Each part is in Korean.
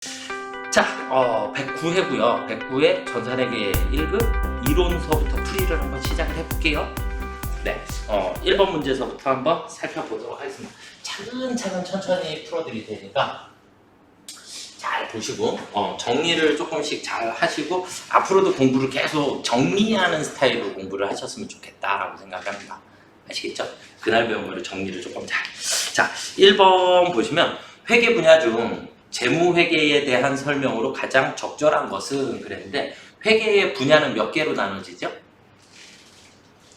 자, 109회고요. 109회 전산회계 1급 이론서부터 풀이를 한번 시작을 해볼게요. 네, 1번 문제서부터 한번 살펴보도록 하겠습니다. 차근차근 천천히 풀어드릴 테니까 잘 보시고 정리를 조금씩 잘 하시고 앞으로도 공부를 계속 정리하는 스타일로 공부를 하셨으면 좋겠다라고 생각합니다. 아시겠죠? 그날 배운 거를 정리를 조금 잘. 자, 1번 보시면 회계 분야 중 재무회계에 대한 설명으로 가장 적절한 것은 그랬는데 회계의 분야는 몇 개로 나눠지죠?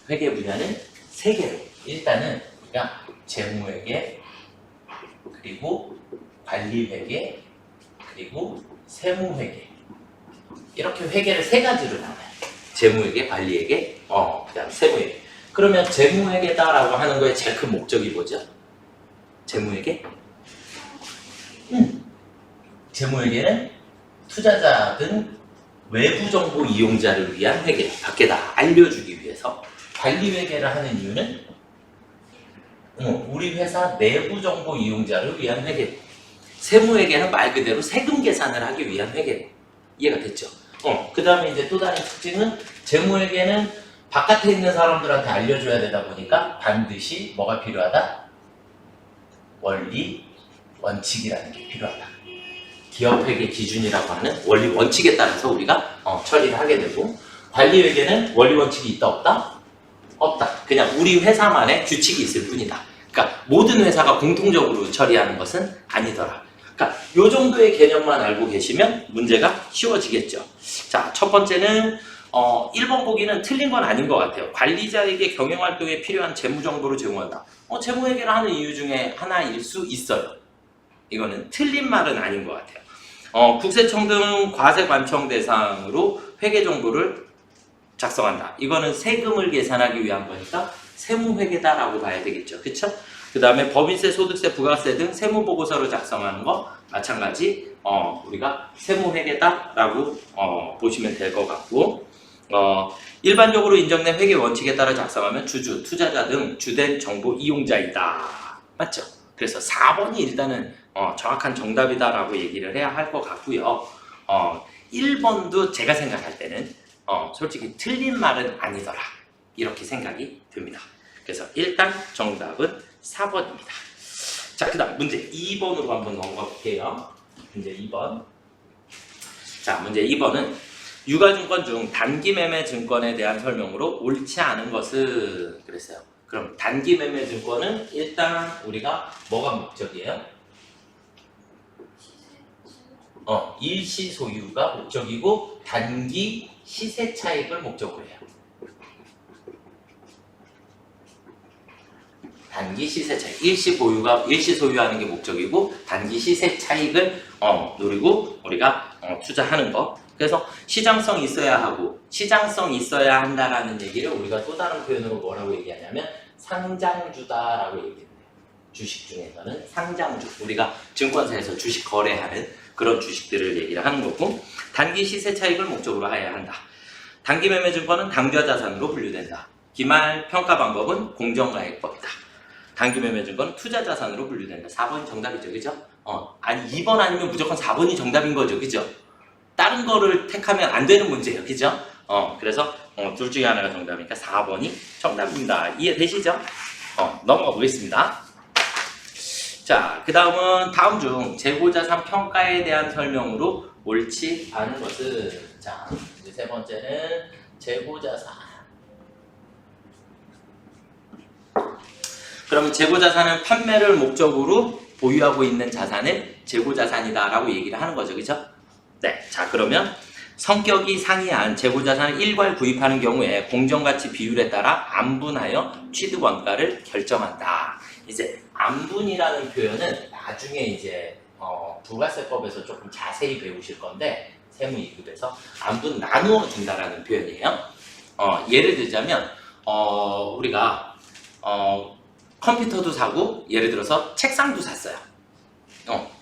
회계 분야는 3개로. 일단은 우리가 재무회계, 그리고 관리회계, 그리고 세무회계, 이렇게 회계를 3가지로 나눠요. 재무회계, 관리회계, 그 다음 세무회계. 그러면 재무회계다라고 하는 거에 제일 큰 목적이 뭐죠? 재무회계? 재무회계는 투자자 등 외부 정보 이용자를 위한 회계, 밖에다 알려주기 위해서. 관리회계를 하는 이유는 우리 회사 내부 정보 이용자를 위한 회계. 세무회계는 말 그대로 세금 계산을 하기 위한 회계. 이해가 됐죠? 그 다음에 이제 또 다른 특징은 재무회계는 바깥에 있는 사람들한테 알려줘야 되다 보니까 반드시 뭐가 필요하다? 원리, 원칙이라는 게 필요하다. 기업회계 기준이라고 하는 원리, 원칙에 따라서 우리가 처리를 하게 되고, 관리회계는 원리, 원칙이 있다 없다? 없다. 그냥 우리 회사만의 규칙이 있을 뿐이다. 그러니까 모든 회사가 공통적으로 처리하는 것은 아니더라. 그러니까 이 정도의 개념만 알고 계시면 문제가 쉬워지겠죠. 자, 첫 번째는 1번 보기는 틀린 건 아닌 것 같아요. 관리자에게 경영활동에 필요한 재무정보를 제공한다. 재무회계를 하는 이유 중에 하나일 수 있어요. 이거는 틀린 말은 아닌 것 같아요. 국세청 등 과세관청 대상으로 회계정보를 작성한다. 이거는 세금을 계산하기 위한 거니까 세무회계다라고 봐야 되겠죠. 그쵸? 그 다음에 법인세, 소득세, 부가세 등 세무보고서를 작성하는 거 마찬가지 우리가 세무회계다라고 보시면 될 것 같고, 일반적으로 인정된 회계 원칙에 따라 작성하면 주주, 투자자 등 주된 정보 이용자이다. 맞죠? 그래서 4번이 일단은 정확한 정답이다라고 얘기를 해야 할 것 같고요. 1번도 제가 생각할 때는 솔직히 틀린 말은 아니더라. 이렇게 생각이 듭니다. 그래서 일단 정답은 4번입니다. 자, 그 다음 문제 2번으로 한번 넘어가 볼게요. 문제 2번. 자, 문제 2번은 유가증권 중 단기매매 증권에 대한 설명으로 옳지 않은 것은 그랬어요. 그럼 단기매매 증권은 일단 우리가 뭐가 목적이에요? 일시 소유가 목적이고 단기 시세 차익을 목적으로 해요. 단기 시세 차익, 일시 소유하는 게 목적이고 단기 시세 차익을 노리고 우리가 투자하는 거. 그래서 시장성 있어야 하고 시장성 있어야 한다라는 얘기를 우리가 또 다른 표현으로 뭐라고 얘기하냐면 상장주다라고 얘기해요. 주식 중에서는 상장주, 우리가 증권사에서 주식 거래하는 그런 주식들을 얘기를 하는 거고, 단기 시세 차익을 목적으로 해야 한다. 단기 매매 증권은 당좌 자산으로 분류된다. 기말 평가 방법은 공정가액법이다. 단기 매매 증권은 투자 자산으로 분류된다. 4번이 정답이죠, 그죠? 아니 2번 아니면 무조건 4번이 정답인 거죠, 그죠? 다른 거를 택하면 안 되는 문제예요, 그죠? 그래서 둘 중에 하나가 정답이니까 4번이 정답입니다. 이해되시죠? 넘어가 보겠습니다. 자, 그 다음은 다음 중 재고자산 평가에 대한 설명으로 옳지 않은 것은, 자, 이제 세 번째는 재고자산. 그러면 재고자산은 판매를 목적으로 보유하고 있는 자산을 재고자산이다라고 얘기를 하는 거죠, 그죠? 네, 자, 그러면 성격이 상이한 재고자산을 일괄 구입하는 경우에 공정가치 비율에 따라 안분하여 취득원가를 결정한다. 이제 안분이라는 표현은 나중에 이제 부가세법에서 조금 자세히 배우실 건데, 세무 2급에서 안분 나누어 준다라는 표현이에요. 예를 들자면 우리가 컴퓨터도 사고 예를 들어서 책상도 샀어요.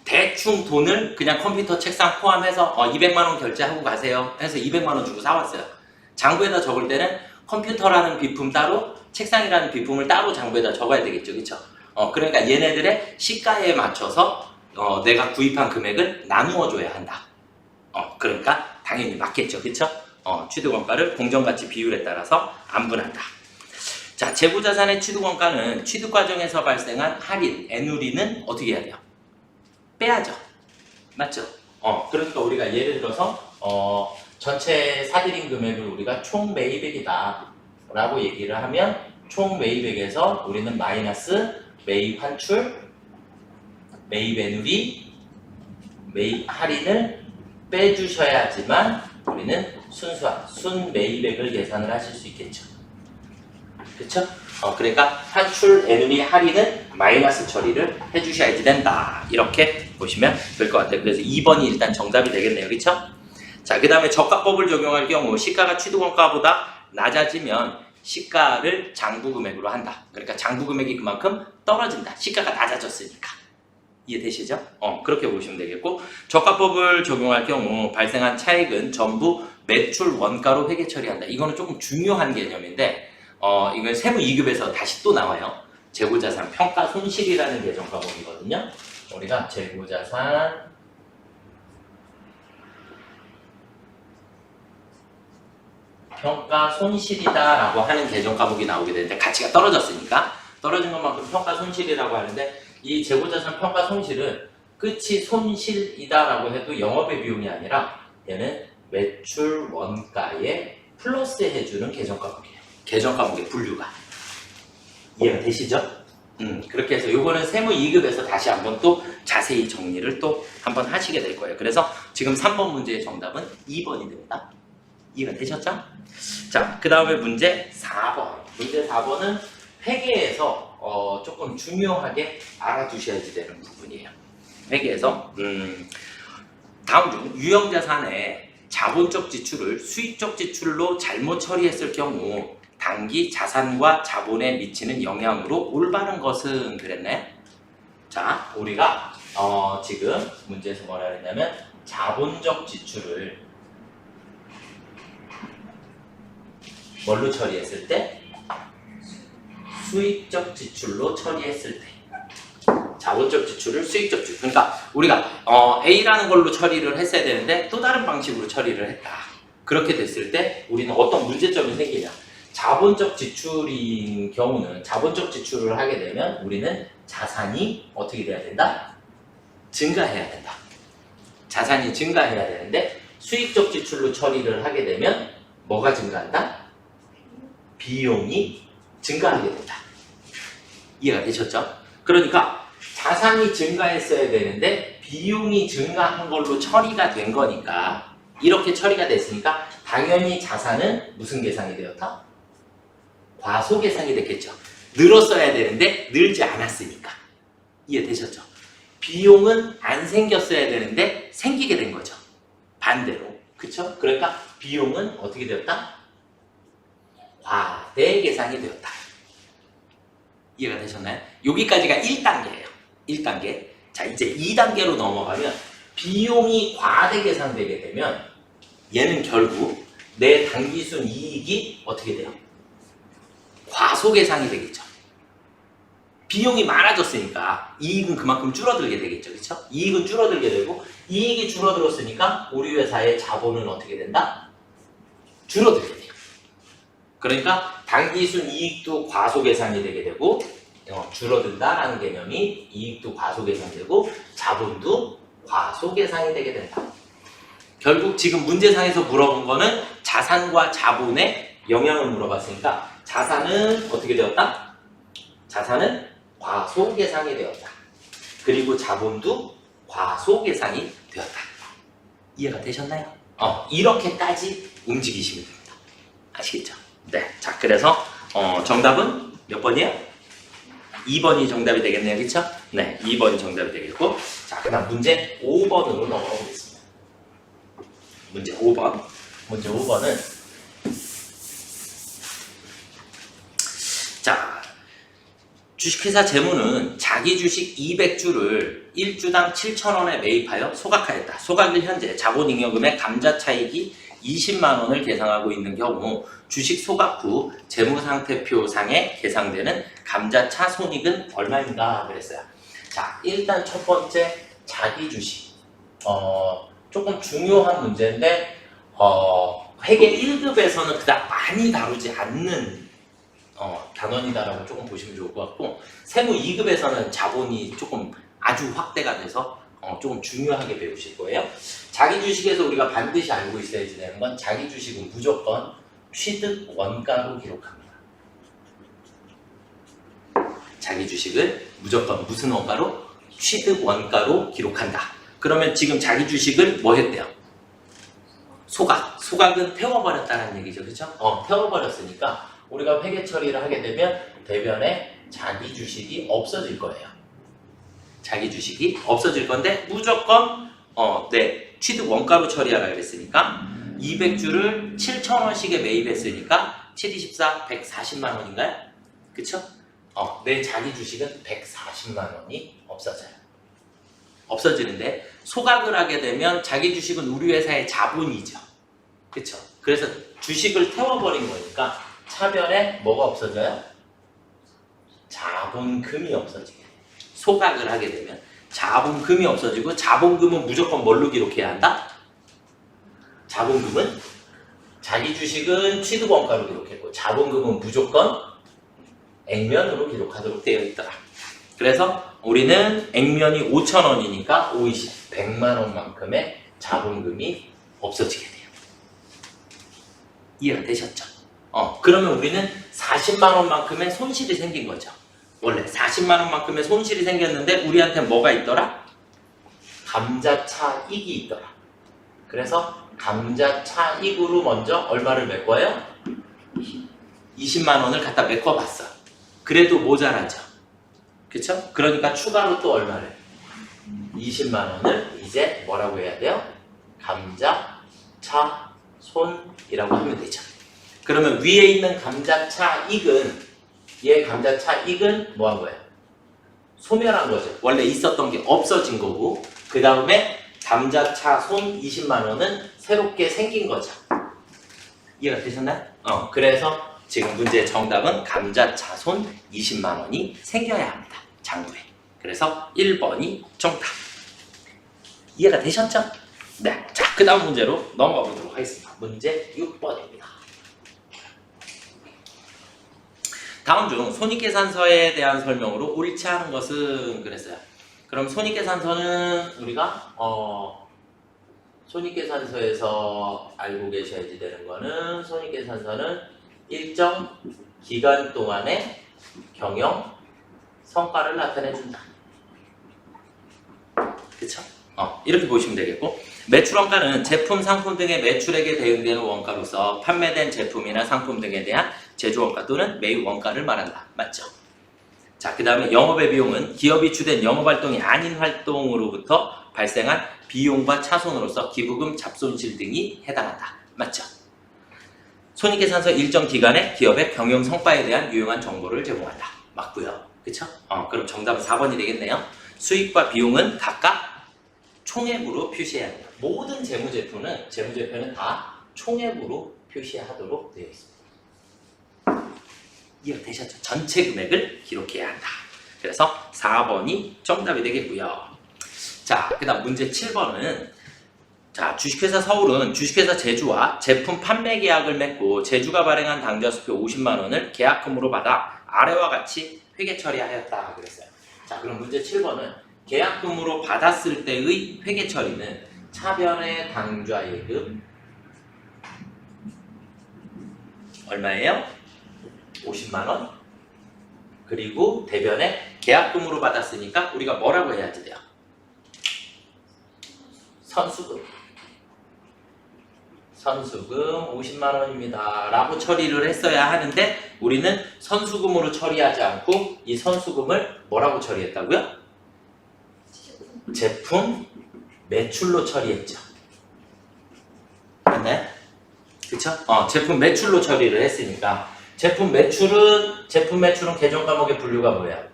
대충 돈을 그냥 컴퓨터 책상 포함해서 200만 원 결제하고 가세요 해서 200만 원 주고 사왔어요. 장부에다 적을 때는 컴퓨터라는 비품 따로 책상이라는 비품을 따로 장부에다 적어야 되겠죠, 그쵸? 그러니까 얘네들의 시가에 맞춰서 내가 구입한 금액을 나누어 줘야 한다. 그러니까 당연히 맞겠죠. 그쵸? 취득원가를 공정가치 비율에 따라서 안분한다. 자, 재고자산의 취득원가는 취득 과정에서 발생한 할인, 애누리는 어떻게 해야 돼요? 빼야죠. 맞죠? 그러니까 우리가 예를 들어서 전체 사들인 금액을 우리가 총 매입액이다 라고 얘기를 하면 총 매입액에서 우리는 마이너스 매입 환출, 매입 애누리, 매입 할인을 빼주셔야지만 우리는 순수한 순매입액을 계산을 하실 수 있겠죠. 그쵸? 그러니까 환출, 애누리, 할인은 마이너스 처리를 해주셔야지 된다. 이렇게 보시면 될 것 같아요. 그래서 2번이 일단 정답이 되겠네요. 그쵸? 자, 그 다음에 저가법을 적용할 경우 시가가 취득원가보다 낮아지면 시가를 장부금액으로 한다. 그러니까 장부금액이 그만큼 떨어진다. 시가가 낮아졌으니까. 이해되시죠? 그렇게 보시면 되겠고, 저가법을 적용할 경우 발생한 차익은 전부 매출 원가로 회계 처리한다. 이거는 조금 중요한 개념인데 이건 세무 2급에서 다시 또 나와요. 재고자산 평가 손실이라는 개정 과목이거든요. 우리가 재고자산 평가 손실이다라고 하는 개정 과목이 나오게 되는데 가치가 떨어졌으니까 떨어진 것만큼 평가 손실이라고 하는데 이 재고자산 평가 손실은 끝이 손실이다라고 해도 영업의 비용이 아니라 얘는 매출 원가에 플러스 해주는 개정 과목이에요. 개정 과목의 분류가 이해가 되시죠? 그렇게 해서 요거는 세무 2급에서 다시 한번 또 자세히 정리를 또 한번 하시게 될 거예요. 그래서 지금 3번 문제의 정답은 2번이 됩니다. 이해가 되셨죠? 자, 그 다음에 문제 4번. 문제 4번은 회계에서 조금 중요하게 알아두셔야지 되는 부분이에요. 회계에서 다음 중 유형자산의 자본적 지출을 수익적 지출로 잘못 처리했을 경우 당기 자산과 자본에 미치는 영향으로 올바른 것은 그랬네. 자, 우리가 지금 문제에서 뭐라 그랬냐면 자본적 지출을 뭘로 처리했을 때? 수익적 지출로 처리했을 때. 자본적 지출을 수익적 지출. 그러니까 우리가 A라는 걸로 처리를 했어야 되는데 또 다른 방식으로 처리를 했다. 그렇게 됐을 때 우리는 어떤 문제점이 생기냐. 자본적 지출인 경우는 자본적 지출을 하게 되면 우리는 자산이 어떻게 돼야 된다? 증가해야 된다. 자산이 증가해야 되는데 수익적 지출로 처리를 하게 되면 뭐가 증가한다? 비용이 증가하게 된다. 이해가 되셨죠? 그러니까 자산이 증가했어야 되는데 비용이 증가한 걸로 처리가 된 거니까 이렇게 처리가 됐으니까 당연히 자산은 무슨 계산이 되었다? 과소계산이 됐겠죠. 늘었어야 되는데 늘지 않았으니까. 이해되셨죠? 비용은 안 생겼어야 되는데 생기게 된 거죠. 반대로. 그쵸? 그러니까 비용은 어떻게 되었다? 과대계산이 되었다. 이해가 되셨나요? 여기까지가 1단계예요. 1단계. 자, 이제 2단계로 넘어가면 비용이 과대계산되게 되면 얘는 결국 내 당기순 이익이 어떻게 돼요? 과소계산이 되겠죠. 비용이 많아졌으니까 이익은 그만큼 줄어들게 되겠죠. 그렇죠? 이익은 줄어들게 되고 이익이 줄어들었으니까 우리 회사의 자본은 어떻게 된다? 줄어들게 돼요. 그러니까 당기순 이익도 과소계산이 되게 되고 줄어든다라는 개념이 이익도 과소계산되고 자본도 과소계산이 되게 된다. 결국 지금 문제상에서 물어본 거는 자산과 자본의 영향을 물어봤으니까 자산은 어떻게 되었다? 자산은 과소계산이 되었다. 그리고 자본도 과소계산이 되었다. 이해가 되셨나요? 이렇게까지 움직이시면 됩니다. 아시겠죠? 네. 자, 그래서 정답은 몇 번이에요? 2번이 정답이 되겠네요. 그렇죠? 네. 2번이 정답이 되겠고, 자, 그다음 문제 5번으로 넘어가 보겠습니다. 문제 5번. 문제 5번은 자, 주식회사 재무는 자기 주식 200주를 1주당 7,000원에 매입하여 소각하였다. 소각일 현재 자본잉여금의 감자차익이 20만 원을 계상하고 있는 경우 주식 소각 후 재무상태표상에 계상되는 감자차 손익은 얼마인가 그랬어요. 자, 일단 첫 번째 자기 주식. 조금 중요한 문제인데, 회계 1급에서는 그닥 많이 다루지 않는 단원이다라고 조금 보시면 좋을 것 같고, 세무 2급에서는 자본이 조금 아주 확대가 돼서 조금 중요하게 배우실 거예요. 자기 주식에서 우리가 반드시 알고 있어야 되는 건 자기 주식은 무조건 취득 원가로 기록합니다. 자기 주식을 무조건 무슨 원가로? 취득 원가로 기록한다. 그러면 지금 자기 주식을 뭐 했대요? 소각. 소각은 태워버렸다는 얘기죠. 그렇죠? 태워버렸으니까 우리가 회계 처리를 하게 되면 대변에 자기 주식이 없어질 거예요. 자기 주식이 없어질 건데 무조건 취득 원가로 처리하라 그랬으니까 200주를 7,000원씩에 매입했으니까 7, 24, 140만 원인가요? 그쵸? 내 자기 주식은 140만 원이 없어져요. 없어지는데 소각을 하게 되면 자기 주식은 우리 회사의 자본이죠. 그쵸? 그래서 주식을 태워버린 거니까 차변에 뭐가 없어져요? 자본금이 없어지게 돼요. 소각을 하게 되면 자본금이 없어지고 자본금은 무조건 뭘로 기록해야 한다? 자본금은 자기 주식은 취득원가로 기록했고 자본금은 무조건 액면으로 기록하도록 되어 있더라. 그래서 우리는 액면이 5,000원이니까 520, 100만 원만큼의 자본금이 없어지게 돼요. 이해가 되셨죠? 그러면 우리는 40만 원만큼의 손실이 생긴 거죠. 원래 40만 원만큼의 손실이 생겼는데 우리한테 뭐가 있더라? 감자차익이 있더라. 그래서 감자차익으로 먼저 얼마를 메꿔요? 20만 원을 갖다 메꿔봤어. 그래도 모자라죠. 그쵸? 그러니까 추가로 또 얼마를? 20만 원을 이제 뭐라고 해야 돼요? 감자차손이라고 하면 되죠. 그러면 위에 있는 감자차익은 얘 감자차익은 뭐 한 거예요? 소멸한 거죠. 원래 있었던 게 없어진 거고 그 다음에 감자차손 20만 원은 새롭게 생긴 거죠. 이해가 되셨나요? 그래서 지금 문제의 정답은 감자차손 20만 원이 생겨야 합니다. 장부에. 그래서 1번이 정답. 이해가 되셨죠? 네. 자, 그 다음 문제로 넘어가 보도록 하겠습니다. 문제 6번입니다. 다음 중 손익계산서에 대한 설명으로 옳지 않은 것은 그랬어요. 그럼 손익계산서는 우리가 손익계산서에서 알고 계셔야지 되는 거는 손익계산서는 일정 기간 동안의 경영 성과를 나타내준다. 그쵸? 이렇게 보시면 되겠고 매출원가는 제품, 상품 등의 매출액에 대응되는 원가로서 판매된 제품이나 상품 등에 대한 제조원가 또는 매입원가를 말한다. 맞죠? 자, 그 다음에 영업의 비용은 기업이 주된 영업활동이 아닌 활동으로부터 발생한 비용과 차손으로서 기부금, 잡손실 등이 해당한다. 맞죠? 손익계산서 일정 기간에 기업의 경영 성과에 대한 유용한 정보를 제공한다. 맞고요. 그쵸? 그럼 정답은 4번이 되겠네요. 수익과 비용은 각각 총액으로 표시해야 합니다. 모든 재무제표는 다 총액으로 표시하도록 되어 있습니다. 이해가 되셨죠? 전체 금액을 기록해야 한다. 그래서 4번이 정답이 되겠고요. 자, 그 다음 문제 7번은 자, 주식회사 서울은 주식회사 제주와 제품 판매 계약을 맺고 제주가 발행한 당좌수표 50만 원을 계약금으로 받아 아래와 같이 회계 처리하였다 그랬어요. 자, 그럼 문제 7번은 계약금으로 받았을 때의 회계 처리는 차변의 당좌예금 얼마예요? 50만 원. 그리고 대변에 계약금으로 받았으니까 우리가 뭐라고 해야지 돼요? 선수금 50만 원입니다 라고 처리를 했어야 하는데 우리는 선수금으로 처리하지 않고 이 선수금을 뭐라고 처리했다고요? 제품 매출로 처리했죠. 맞나요? 그쵸? 제품 매출로 처리를 했으니까 제품 매출은 계정 과목의 분류가 뭐예요?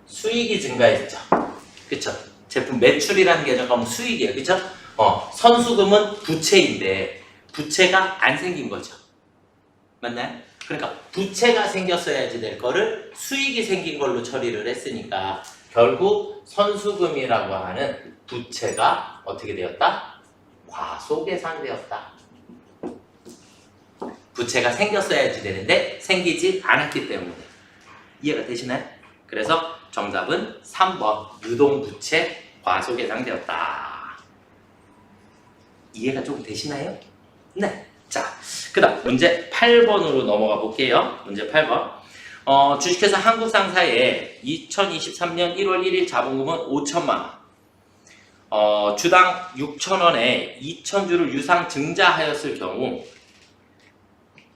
수익이 증가했죠. 그쵸? 제품 매출이라는 계정 과목 수익이에요. 그쵸? 선수금은 부채인데 부채가 안 생긴 거죠. 맞나요? 그러니까 부채가 생겼어야지 될 거를 수익이 생긴 걸로 처리를 했으니까 결국 선수금이라고 하는 부채가 어떻게 되었다? 과소계산되었다. 부채가 생겼어야지 되는데 생기지 않았기 때문에. 이해가 되시나요? 그래서 정답은 3번 유동부채 과소계산되었다. 이해가 좀 되시나요? 네. 자, 그 다음 문제 8번으로 넘어가 볼게요. 문제 8번. 주식회사 한국상사의 2023년 1월 1일 자본금은 5천만 원. 주당 6천원에 2천주를 유상 증자하였을 경우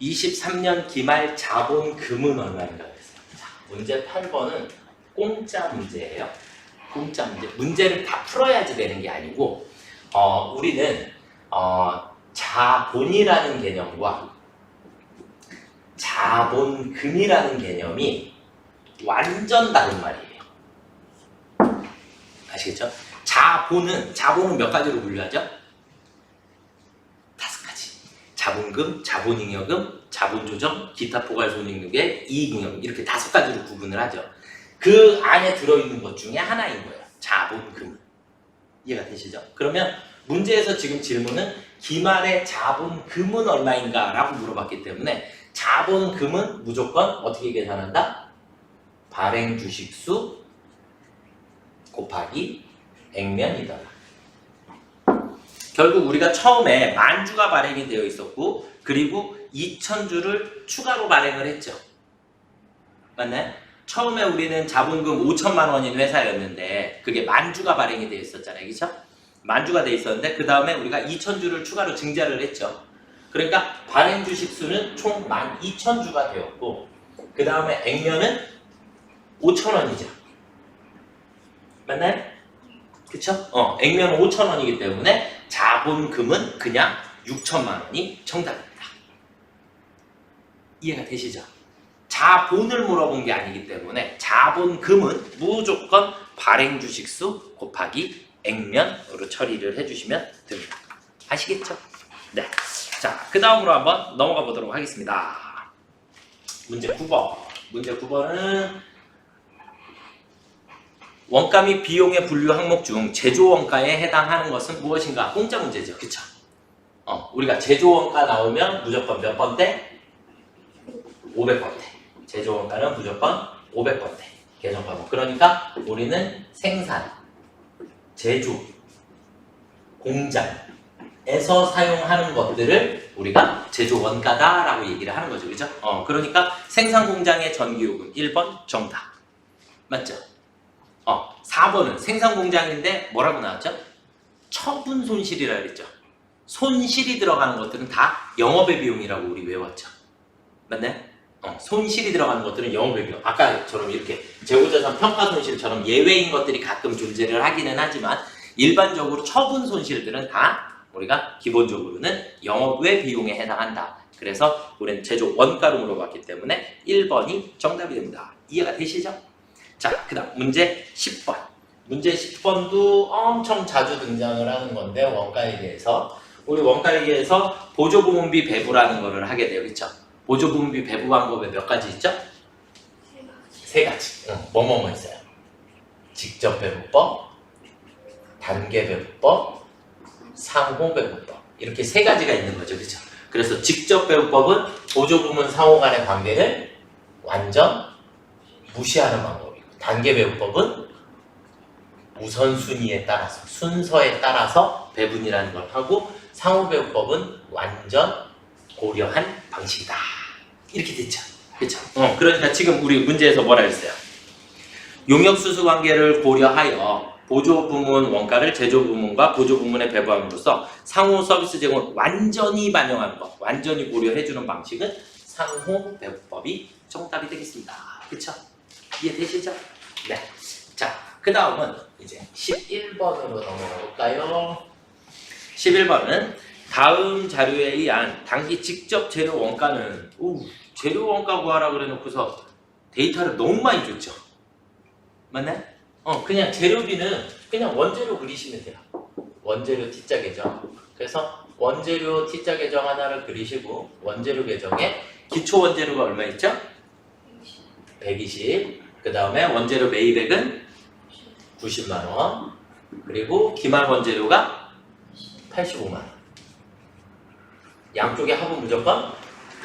23년 기말 자본금은 얼마인가 했어요. 자, 문제 8번은 공짜 문제예요. 공짜 문제. 문제를 다 풀어야지 되는 게 아니고 우리는 자본이라는 개념과 자본금이라는 개념이 완전 다른 말이에요. 아시겠죠? 자본은 몇 가지로 분류하죠? 5가지. 자본금, 자본잉여금, 자본조정, 기타 포괄손익률의 이익잉여금 이렇게 5가지로 구분을 하죠. 그 안에 들어있는 것 중에 하나인 거예요. 자본금은. 이해가 되시죠? 그러면 문제에서 지금 질문은 기말의 자본금은 얼마인가 라고 물어봤기 때문에 자본금은 무조건 어떻게 계산한다? 발행 주식수 곱하기 액면이더라. 결국 우리가 처음에 10,000주가 발행이 되어 있었고 그리고 2,000주를 추가로 발행을 했죠. 맞나요? 처음에 우리는 자본금 5천만 원인 회사였는데 그게 10,000주가 발행이 되어 있었잖아요. 그렇죠? 10,000주가 되어 있었는데 그 다음에 우리가 2,000주를 추가로 증자를 했죠. 그러니까 발행 주식 수는 총 12,000주가 되었고 그 다음에 액면은 5,000원이죠. 맞나요? 그쵸? 액면은 5,000원이기 때문에 자본금은 그냥 6천만 원이 정답입니다. 이해가 되시죠? 자본을 물어본 게 아니기 때문에 자본금은 무조건 발행 주식수 곱하기 액면으로 처리를 해주시면 됩니다. 아시겠죠? 네. 자, 그 다음으로 한번 넘어가 보도록 하겠습니다. 문제 9번. 문제 9번은 원가 및 비용의 분류 항목 중 제조 원가에 해당하는 것은 무엇인가? 공짜 문제죠. 그쵸? 우리가 제조 원가 나오면 무조건 몇 번대? 500번대. 제조 원가는 무조건 500번대. 계정 과목. 그러니까 우리는 생산, 제조, 공장에서 사용하는 것들을 우리가 제조 원가다라고 얘기를 하는 거죠. 그죠? 그러니까 생산 공장의 전기요금 1번 정답. 맞죠? 4번은 생산 공장인데 뭐라고 나왔죠? 처분 손실이라고 그랬죠. 손실이 들어가는 것들은 다 영업의 비용이라고 우리 외웠죠. 맞나요? 손실이 들어가는 것들은 영업의 비용. 아까처럼 이렇게 재고자산 평가 손실처럼 예외인 것들이 가끔 존재를 하기는 하지만 일반적으로 처분 손실들은 다 우리가 기본적으로는 영업의 비용에 해당한다. 그래서 우리는 제조 원가로 물어봤기 때문에 1번이 정답이 됩니다. 이해가 되시죠? 자, 그 다음 문제 10번. 문제 10번도 엄청 자주 등장을 하는 건데 원가에 대해서 우리 원가에 대해서 보조부문비 배부라는 거를 하게 돼요. 그렇죠? 보조부문비 배부 방법에 몇 가지 있죠? 3가지. 뭐뭐뭐 있어요? 직접 배부법, 단계 배부법, 상호 배부법. 이렇게 3가지가 있는 거죠. 그렇죠? 그래서 직접 배부법은 보조부문 상호 간의 관계를 완전 무시하는 방법이고 단계 배부법은 우선순위에 따라서 순서에 따라서 배분이라는 걸 하고 상호 배부법은 완전 고려한 방식이다. 이렇게 됐죠. 그렇죠? 그러니까 지금 우리 문제에서 뭐라 했어요? 용역수수 관계를 고려하여 보조부문 원가를 제조부문과 보조부문에 배부함으로써 상호 서비스 제공을 완전히 반영하는 것, 완전히 고려해주는 방식은 상호 배부법이 정답이 되겠습니다. 그렇죠? 이해되시죠? 네. 자, 그 다음은 이제 11번으로 넘어가 볼까요? 11번은 다음 자료에 의한 당기 직접 재료 원가는 재료 원가 구하라 그래 놓고서 데이터를 너무 많이 줬죠. 맞나요? 그냥 재료비는 그냥 원재료 그리시면 돼요. 원재료 T자 계정. 그래서 원재료 T자 계정 하나를 그리시고 원재료 계정에 기초 원재료가 얼마 있죠? 120. 그 다음에 원재료 매입액은 90만원. 그리고 기말 원재료가 85만원. 양쪽의 합은 무조건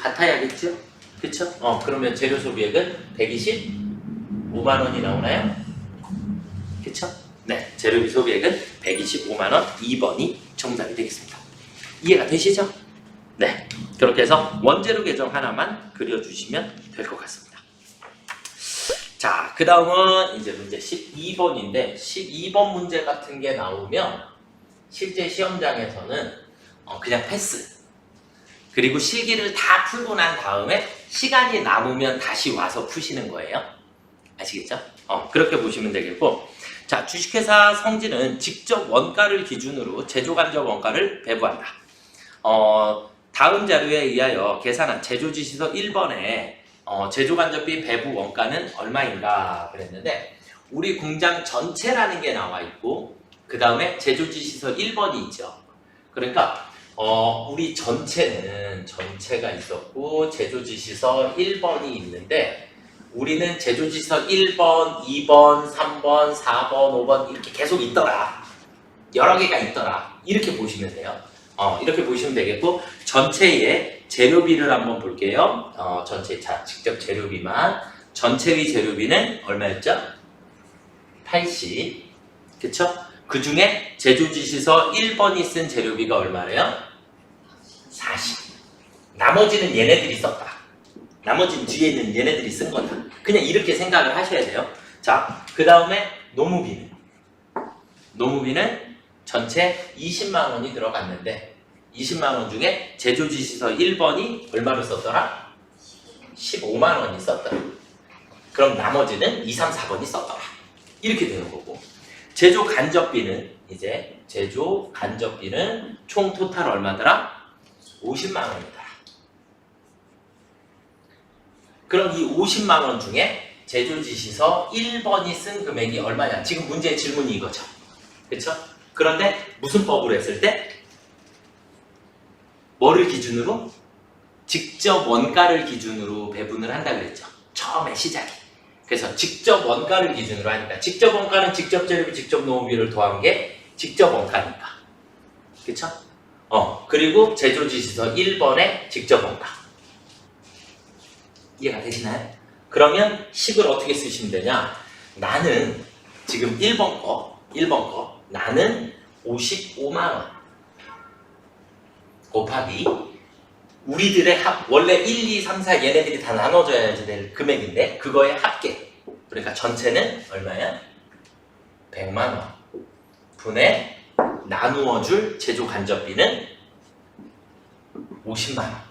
같아야겠죠? 그쵸? 그러면 재료 소비액은 125만원이 나오나요? 그쵸? 네, 재료비 소비액은 125만원. 2번이 정답이 되겠습니다. 이해가 되시죠? 네, 그렇게 해서 원재료 계정 하나만 그려주시면 될 것 같습니다. 자, 그 다음은 이제 문제 12번인데 12번 문제 같은 게 나오면 실제 시험장에서는 그냥 패스. 그리고 실기를 다 풀고 난 다음에 시간이 남으면 다시 와서 푸시는 거예요. 아시겠죠? 그렇게 보시면 되겠고, 자, 주식회사 성질은 직접 원가를 기준으로 제조간접 원가를 배부한다. 다음 자료에 의하여 계산한 제조지시서 1번에 제조간접비 배부 원가는 얼마인가 그랬는데, 우리 공장 전체라는 게 나와 있고 그 다음에 제조지시서 1번이 있죠. 그러니까 우리 전체가 있었고 제조지시서 1번이 있는데, 우리는 제조지시서 1번, 2번, 3번, 4번, 5번 이렇게 계속 있더라. 여러 개가 있더라. 이렇게 보시면 돼요. 이렇게 보시면 되겠고, 전체의 재료비를 한번 볼게요. 자, 직접 재료비만. 전체의 재료비는 얼마였죠? 80. 그쵸? 그 중에 제조지시서 1번이 쓴 재료비가 얼마래요? 40. 나머지는 얘네들이 썼다. 나머지는 뒤에 있는 얘네들이 쓴 거다. 그냥 이렇게 생각을 하셔야 돼요. 자, 그 다음에 노무비는 전체 20만원이 들어갔는데 20만원 중에 제조지시서 1번이 얼마를 썼더라? 15만원이 썼더라. 그럼 나머지는 2, 3, 4번이 썼더라. 이렇게 되는 거고, 제조 간접비는 총 토탈 얼마더라? 50만원이더라. 그럼 이 50만원 중에 제조지시서 1번이 쓴 금액이 얼마냐? 지금 문제의 질문이 이거죠. 그쵸? 그런데 무슨 법으로 했을 때? 뭐를 기준으로? 직접 원가를 기준으로 배분을 한다 그랬죠. 처음에 시작이. 그래서 직접 원가를 기준으로 하니까, 직접 원가는 직접 재료비, 직접 노무비를 더한 게 직접 원가니까. 그쵸? 그리고 제조지시서 1번의 직접 원가. 이해가 되시나요? 그러면 식을 어떻게 쓰시면 되냐? 나는 지금 1번 거 나는 55만원 곱하기 우리들의 합, 원래 1, 2, 3, 4 얘네들이 다 나눠줘야 될 금액인데 그거의 합계. 그러니까 전체는 얼마야? 100만원 분의 나누어줄 제조간접비는 50만원.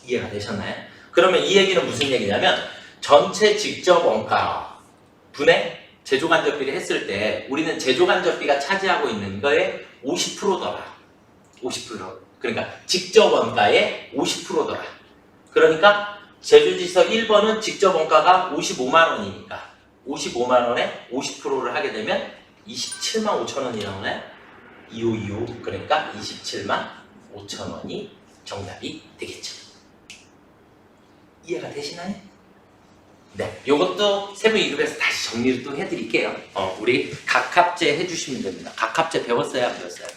이해가 되셨나요? 그러면 이 얘기는 무슨 얘기냐면, 전체 직접 원가 분의 제조간접비를 했을 때 우리는 제조간접비가 차지하고 있는 거에 50%더라. 50%. 그러니까 직접 원가의 50%더라. 그러니까 제조지시서 1번은 직접 원가가 55만원이니까 55만원에 50%를 하게 되면 27만 5천원이 나오나요? 2525. 그러니까 27만 5천원이 정답이 되겠죠. 이해가 되시나요? 네, 요것도 세부 2급에서 다시 정리를 또 해드릴게요. 우리 각합제 해주시면 됩니다. 각합제 배웠어요? 안 배웠어요?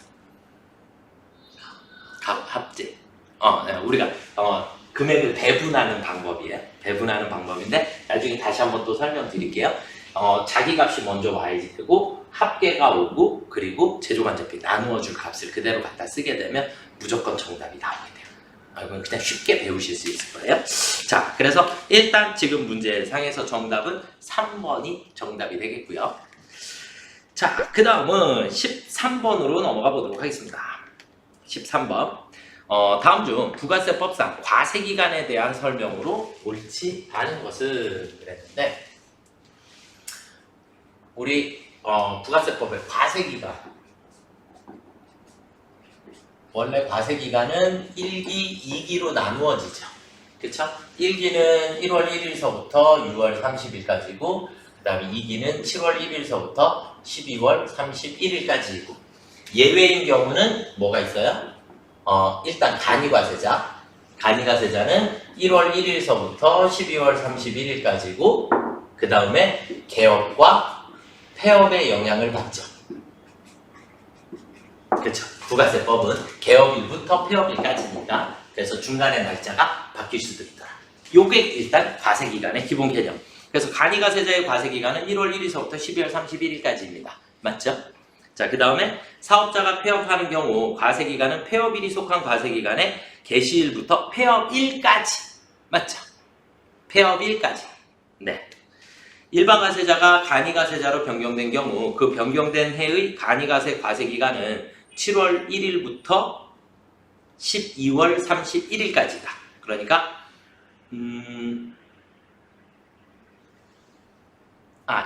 각합제. 네, 우리가 금액을 배분하는 방법이에요. 배분하는 방법인데 나중에 다시 한번 또 설명드릴게요. 자기값이 먼저 와야 되고 합계가 오고 그리고 제조간접비 나누어줄 값을 그대로 갖다 쓰게 되면 무조건 정답이 나오게 돼요. 이건 그냥 쉽게 배우실 수 있을 거예요. 자, 그래서 일단 지금 문제상에서 정답은 3번이 정답이 되겠고요. 자, 그 다음은 13번으로 넘어가 보도록 하겠습니다. 13번. 다음 중 부가세법상 과세기간에 대한 설명으로 옳지 않은 것을 그랬는데, 우리 부가세법의 과세기간, 원래 과세기간은 1기, 2기로 나누어지죠. 그쵸? 1기는 1월 1일서부터 6월 30일까지고 그 다음에 2기는 7월 1일서부터 12월 31일까지이고, 예외인 경우는 뭐가 있어요? 일단 간이과세자. 간이과세자는 1월 1일서부터 12월 31일까지고 그 다음에 개업과 폐업의 영향을 받죠. 그렇죠. 부가세법은 개업일부터 폐업일까지니까 그래서 중간에 날짜가 바뀔 수도 있더라. 요게 일단 과세기간의 기본 개념. 그래서 간이가세자의 과세기간은 1월 1일서부터 12월 31일까지입니다. 맞죠? 자, 그 다음에 사업자가 폐업하는 경우 과세기간은 폐업일이 속한 과세기간의 개시일부터 폐업일까지. 맞죠? 폐업일까지. 네. 일반 가세자가 간이가세자로 변경된 경우 그 변경된 해의 간이가세 과세기간은 7월 1일부터 12월 31일까지다. 그러니까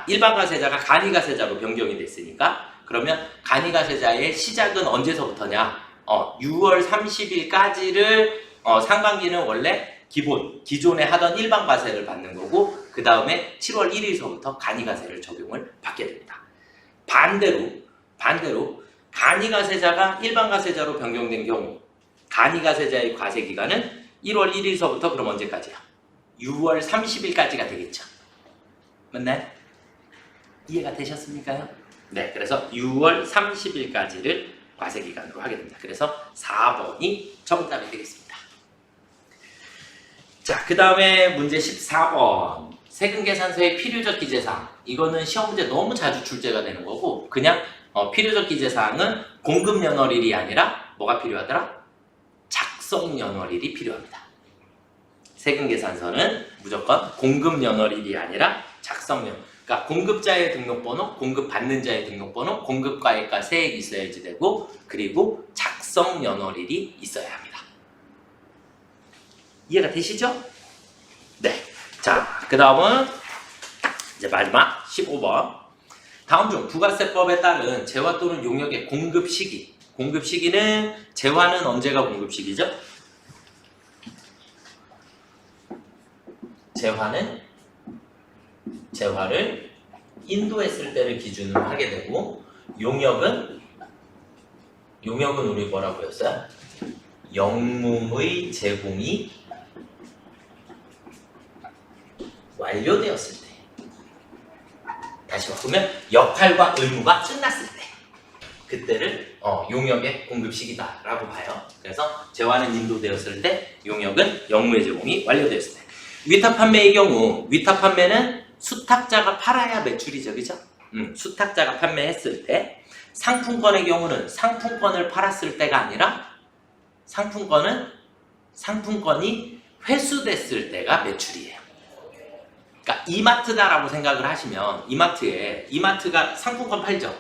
일반 가세자가 간이가세자로 변경이 됐으니까 그러면 간이가세자의 시작은 언제서부터냐? 6월 30일까지를 상반기는 원래 기존에 하던 일반 과세를 받는 거고 그 다음에 7월 1일서부터 간이가세를 적용을 받게 됩니다. 반대로 간이가세자가 일반 가세자로 변경된 경우 간이가세자의 과세기간은 1월 1일서부터 그럼 언제까지야? 6월 30일까지가 되겠죠. 맞나요? 이해가 되셨습니까요? 네, 그래서 6월 30일까지를 과세기간으로 하게 됩니다. 그래서 4번이 정답이 되겠습니다. 자, 그 다음에 문제 14번. 세금계산서의 필요적 기재사항. 이거는 시험 문제 너무 자주 출제가 되는 거고 그냥 필요적 기재사항은 공급연월일이 아니라 뭐가 필요하더라? 작성연월일이 필요합니다. 세금계산서는 무조건 공급연월일이 아니라 작성연월. 그러니까 공급자의 등록번호, 공급받는 자의 등록번호, 공급가액과 세액이 있어야지 되고 그리고 작성연월일이 있어야 합니다. 이해가 되시죠? 네. 자, 그 다음은 이제 마지막 15번. 다음 중 부가세법에 따른 재화 또는 용역의 공급 시기. 공급 시기는 재화는 언제가 공급 시기죠? 재화를 인도했을 때를 기준으로 하게 되고 용역은 우리 뭐라고 했어요? 영문의 제공이 완료되었을 때. 다시 바꾸면 역할과 의무가 끝났을 때. 그때를 용역의 공급 시기다라고 봐요. 그래서 재화는 인도되었을 때, 용역은 영무의 제공이 완료되었을 때. 위탁 판매의 경우, 위탁 판매는 수탁자가 팔아야 매출이죠, 그죠? 수탁자가 판매했을 때, 상품권의 경우는 상품권을 팔았을 때가 아니라 상품권이 회수됐을 때가 매출이에요. 그러니까 이마트다라고 생각을 하시면 이마트가 상품권 팔죠.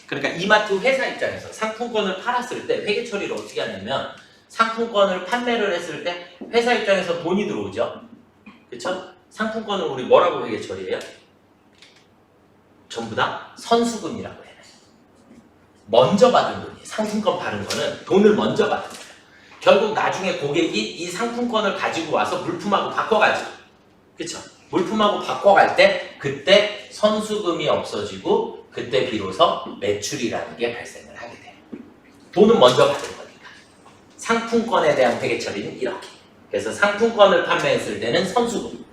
그러니까 이마트 회사 입장에서 상품권을 팔았을 때 회계 처리를 어떻게 하냐면 상품권을 판매를 했을 때 회사 입장에서 돈이 들어오죠. 그렇죠? 상품권을 우리 뭐라고 회계 처리해요? 전부 다 선수금이라고 해요. 먼저 받은 돈이 상품권 파는 거는 돈을 먼저 받은 거예요. 결국 나중에 고객이 이 상품권을 가지고 와서 물품하고 바꿔가죠. 그렇죠? 물품하고 바꿔갈 때 그때 선수금이 없어지고 그때 비로소 매출이라는 게 발생을 하게 돼요. 돈은 먼저 받은 거니까. 상품권에 대한 회계 처리는 이렇게. 그래서 상품권을 판매했을 때는 선수금.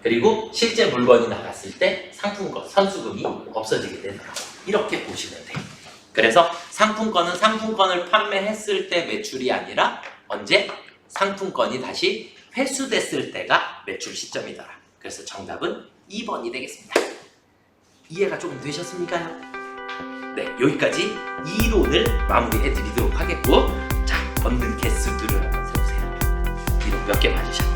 그리고 실제 물건이 나갔을 때 선수금이 없어지게 되더라고요. 이렇게 보시면 돼요. 그래서 상품권을 판매했을 때 매출이 아니라 언제? 상품권이 다시 회수됐을 때가 매출 시점이더라. 그래서 정답은 2번이 되겠습니다. 이해가 조금 되셨습니까요? 네, 여기까지 이론을 마무리해 드리도록 하겠고 자, 얻는 개수들을 한번 세보세요. 이론 몇 개 맞으셨나요?